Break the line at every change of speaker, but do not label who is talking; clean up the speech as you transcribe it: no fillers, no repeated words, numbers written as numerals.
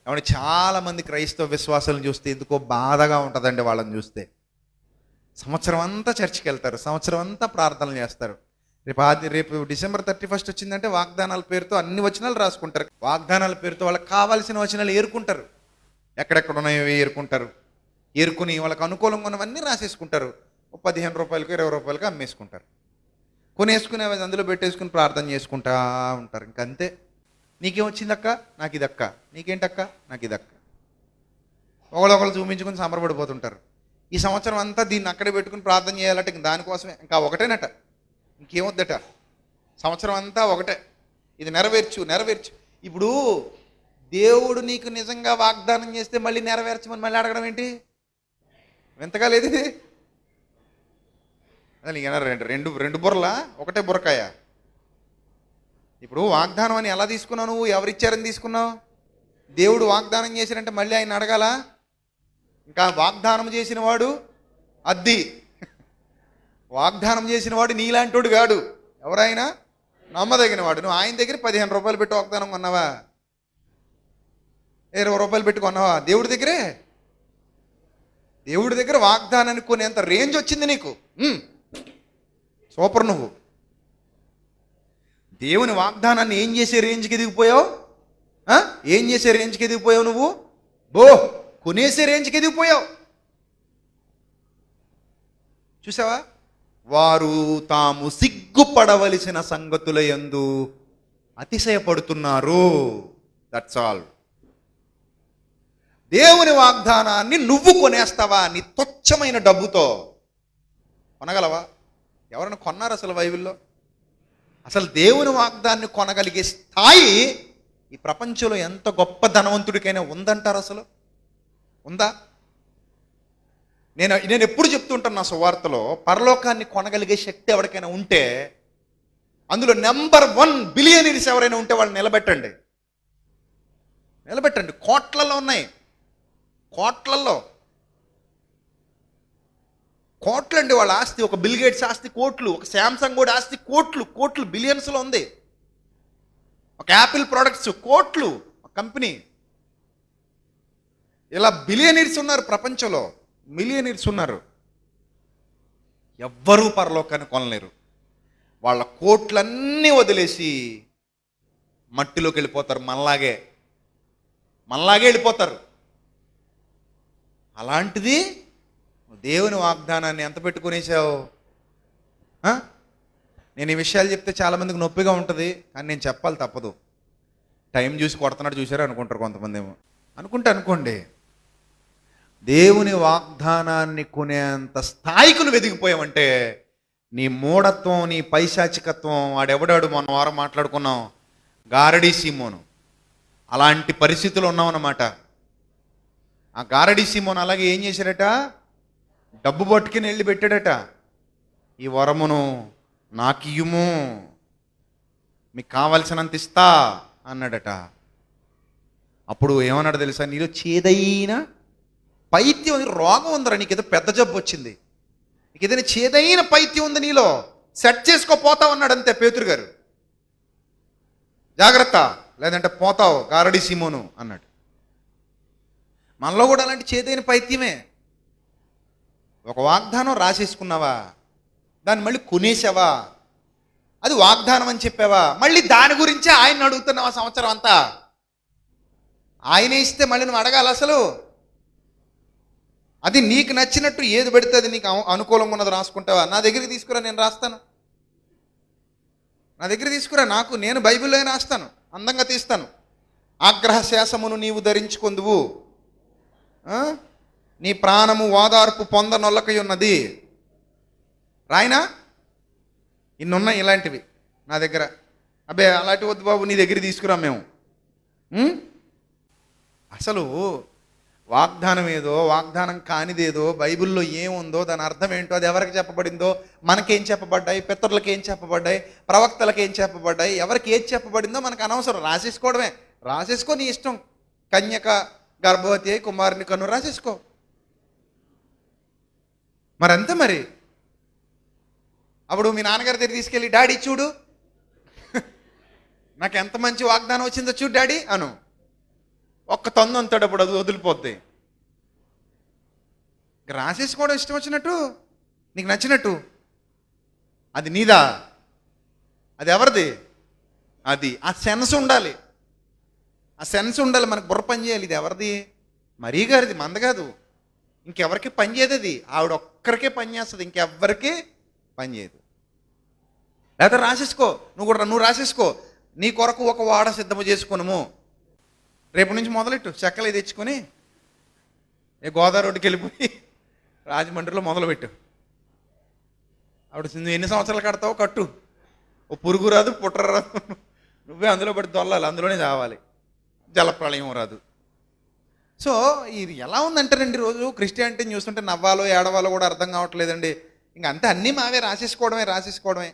ఏమంటే చాలామంది క్రైస్తవ విశ్వాసాలను చూస్తే ఎందుకో బాధగా ఉంటుందండి. వాళ్ళని చూస్తే సంవత్సరం అంతా చర్చికి వెళ్తారు, సంవత్సరం అంతా ప్రార్థనలు చేస్తారు. రేపు డిసెంబర్ 31 వచ్చిందంటే వాగ్దానాల పేరుతో అన్ని వచనాలు రాసుకుంటారు. వాగ్దానాల పేరుతో వాళ్ళకి కావాల్సిన వచనాలు ఏరుకుంటారు. ఎక్కడెక్కడ ఉన్నాయో ఏరుకుంటారు. ఏరుకుని వాళ్ళకి అనుకూలంగా ఉన్నవన్నీ రాసేసుకుంటారు. 15 రూపాయలకు 20 రూపాయలకు అమ్మేసుకుంటారు. కొనేసుకుని అవి అందులో పెట్టేసుకుని ప్రార్థన చేసుకుంటా ఉంటారు. ఇంకంతే. నీకేమొచ్చిందక్క? నాకు ఇదక్క. నీకేంటక్క? నాకు ఇదక్క. ఒకళ్ళు చూపించుకుని సంబరపడిపోతుంటారు. ఈ సంవత్సరం అంతా దీన్ని అక్కడే పెట్టుకుని ప్రార్థన చేయాలంటే దానికోసమే. ఇంకా ఒకటేనట, ఇంకేమొద్దట. సంవత్సరం అంతా ఒకటే, ఇది నెరవేర్చు. ఇప్పుడు దేవుడు నీకు నిజంగా వాగ్దానం చేస్తే మళ్ళీ నెరవేర్చమని మళ్ళీ అడగడం ఏంటి? వింతగా లేదు ఇది. అసలు రెండు బుర్రలా ఒకటే బుర్రకాయ. ఇప్పుడు వాగ్దానం అని ఎలా తీసుకున్నావు? నువ్వు ఎవరిచ్చారని తీసుకున్నావు? దేవుడు వాగ్దానం చేసినంటే మళ్ళీ ఆయన అడగాల? ఇంకా వాగ్దానం చేసిన వాడు అద్ది, వాగ్దానం చేసిన వాడు నీలాంటోడు కాడు. ఎవరైనా నమ్మదగిన వాడు. నువ్వు ఆయన దగ్గర 15 రూపాయలు పెట్టి వాగ్దానం కొన్నావా? 20 రూపాయలు పెట్టి కొన్నావా? దేవుడి దగ్గర వాగ్దానాన్ని కొనేంత రేంజ్ వచ్చింది నీకు. సూపర్. నువ్వు దేవుని వాగ్దానాన్ని ఏం చేసే రేంజ్కి ఎదిగిపోయావు? ఏం చేసే రేంజ్కి ఎదిగిపోయావు నువ్వు? కొనేసే రేంజ్కి ఎదిగిపోయావు. చూసావా? వారు తాము సిగ్గుపడవలసిన సంగతుల యందు అతిశయపడుతున్నారు. That's all. దేవుని వాగ్దానాన్ని నువ్వు కొనేస్తావా? నీ తుచ్చమైన డబ్బుతో కొనగలవా? ఎవరైనా కొన్నారు అసలు బైబిల్లో? అసలు దేవుని వాగ్దాన్ని కొనగలిగే స్థాయి ఈ ప్రపంచంలో ఎంత గొప్ప ధనవంతుడికైనా ఉందంటారు? అసలు ఉందా? నేను ఎప్పుడు చెప్తుంటాను నా సువార్తలో, పరలోకాన్ని కొనగలిగే శక్తి ఎవరికైనా ఉంటే అందులో నెంబర్ 1 బిలియనీర్స్ ఎవరైనా ఉంటే వాళ్ళు నిలబెట్టండి. కోట్లలో ఉన్నాయి. కోట్లండి వాళ్ళ ఆస్తి. ఒక బిల్ గేట్స్ ఆస్తి కోట్లు, ఒక శాంసంగ్ కూడా ఆస్తి కోట్లు బిలియన్స్లో ఉంది. ఒక యాపిల్ ప్రొడక్ట్స్ కోట్లు, ఒక కంపెనీ. ఇలా బిలియనీర్స్ ఉన్నారు ప్రపంచంలో, మిలియనీర్స్ ఉన్నారు. ఎవ్వరూ పరలోకాన్ని కొనలేరు. వాళ్ళ కోట్లన్నీ వదిలేసి మట్టిలోకి వెళ్ళిపోతారు. మనలాగే వెళ్ళిపోతారు. అలాంటిది దేవుని వాగ్దానాన్ని ఎంత పెట్టుకునేసావు? నేను ఈ విషయాలు చెప్తే చాలామందికి నొప్పిగా ఉంటుంది, కానీ నేను చెప్పాలి, తప్పదు. టైం చూసి కొడుతున్నాడు చూసారు అనుకుంటారు కొంతమంది ఏమో. అనుకోండి. దేవుని వాగ్దానాన్ని కొనేంత స్థాయికి నువ్వు ఎదిగిపోయావంటే నీ మూఢత్వం, నీ పైశాచికత్వం, వాడెవడాడు మొన్న వారం మాట్లాడుకున్నాం, గారడీ సీమోను, అలాంటి పరిస్థితులు ఉన్నామన్నమాట. ఆ గారడీ సీమోను అలాగే ఏం చేశాడట? డబ్బు పట్టుకుని వెళ్ళి పెట్టాడట. ఈ వరమును నాకియ్యుము, మీకు కావలసినంత ఇస్తా అన్నాడట. అప్పుడు ఏమన్నాడు తెలుసా? నీలో చేదైన పైత్యం ఉంది, రోగం ఉందరా, నీకేదో పెద్ద జబ్బు వచ్చింది, నీకు ఏదైనా చేదైన పైత్యం ఉంది నీలో, సెట్ చేసుకోపోతావు అన్నాడు. అంతే పేతురు గారు. జాగ్రత్త, లేదంటే పోతావు గారడీ సీమోను అన్నాడు. మనలో కూడా అలాంటి చేదైన పైత్యమే. ఒక వాగ్దానం రాసేసుకున్నావా, దాన్ని మళ్ళీ కొనేసావా, అది వాగ్దానం అని చెప్పావా, మళ్ళీ దాని గురించే ఆయన అడుగుతున్నావా సంవత్సరం అంతా? ఆయనే ఇస్తే మళ్ళీ నువ్వు అడగాలి అసలు? అది నీకు నచ్చినట్టు ఏది పెడితే అది నీకు అనుకూలంగా ఉన్నది రాసుకుంటావా? నా దగ్గరికి తీసుకురా, నేను రాస్తాను. నా దగ్గర తీసుకురా, నేను బైబిల్లో రాస్తాను, అందంగా తీస్తాను. ఆగ్రహ శాసమును నీవు ధరించుకొందువు, నీ ప్రాణము ఓదార్పు పొందనొల్లకై ఉన్నది. రాయినా? ఇన్నున్నాయి ఇలాంటివి నా దగ్గర. అబ్బే అలాంటి వద్దు బాబు, నీ దగ్గర తీసుకురా మేము. అసలు వాగ్దానం ఏదో, వాగ్దానం కానిదేదో, బైబిల్లో ఏముందో, దాని అర్థం ఏంటో, అది ఎవరికి చెప్పబడిందో, మనకేం చెప్పబడ్డాయి, పితరులకు ఏం చెప్పబడ్డాయి, ప్రవక్తలకు ఏం చెప్పబడ్డాయి, ఎవరికి ఏది చెప్పబడిందో మనకు అనవసరం. రాసేసుకోవడమే. రాసేసుకో, నీ ఇష్టం. కన్యక గర్భవతి అయి కుమారుని కను, రాసేసుకో. మరంతే మరి. అప్పుడు మీ నాన్నగారి దగ్గర తీసుకెళ్ళి, డాడీ చూడు నాకు ఎంత మంచి వాగ్దానం వచ్చిందో చూడు డాడీ అను. ఒక్క తన్ను అంతాడు, అప్పుడు అది వదిలిపోద్ది. రాసేసుకోవడం ఇష్టం వచ్చినట్టు, నీకు నచ్చినట్టు. అది నీదా? అది ఎవరిది? అది ఆ సెన్స్ ఉండాలి, ఆ సెన్స్ ఉండాలి. మనకు బుర్ర పని చేయాలి. ఇది ఎవరిది? మరీ గారిది, మంద కాదు. ఇంకెవరికి పని చేయదు అది. ఆవిడ ఒక్కరికే పని చేస్తుంది, ఇంకెవ్వరికి పని చేయదు. లేకపోతే రాసేసుకో, నువ్వు రాసేసుకో. నీ కొరకు ఒక వాడ సిద్ధము చేసుకున్నాము. రేపు నుంచి మొదలెట్టు. చెక్కలు తెచ్చుకొని గోదావరి రోడ్డుకి వెళ్ళిపోయి రాజమండ్రిలో మొదలుపెట్టు. ఆవిడ నువ్వు ఎన్ని సంవత్సరాలు కడతావో కట్టు. ఓ పురుగు రాదు, పుట్ర రాదు, నువ్వే అందులో పడి దొల్లాలి, అందులోనే చావాలి. జలప్రళయం రాదు. సో ఇది ఎలా ఉందంటారండి, రోజు క్రిస్టియానిటీని చూస్తుంటే నవ్వాలో ఏడవాలో కూడా అర్థం కావట్లేదండి. ఇంక అంతే, అన్నీ మావే, రాసేసుకోవడమే.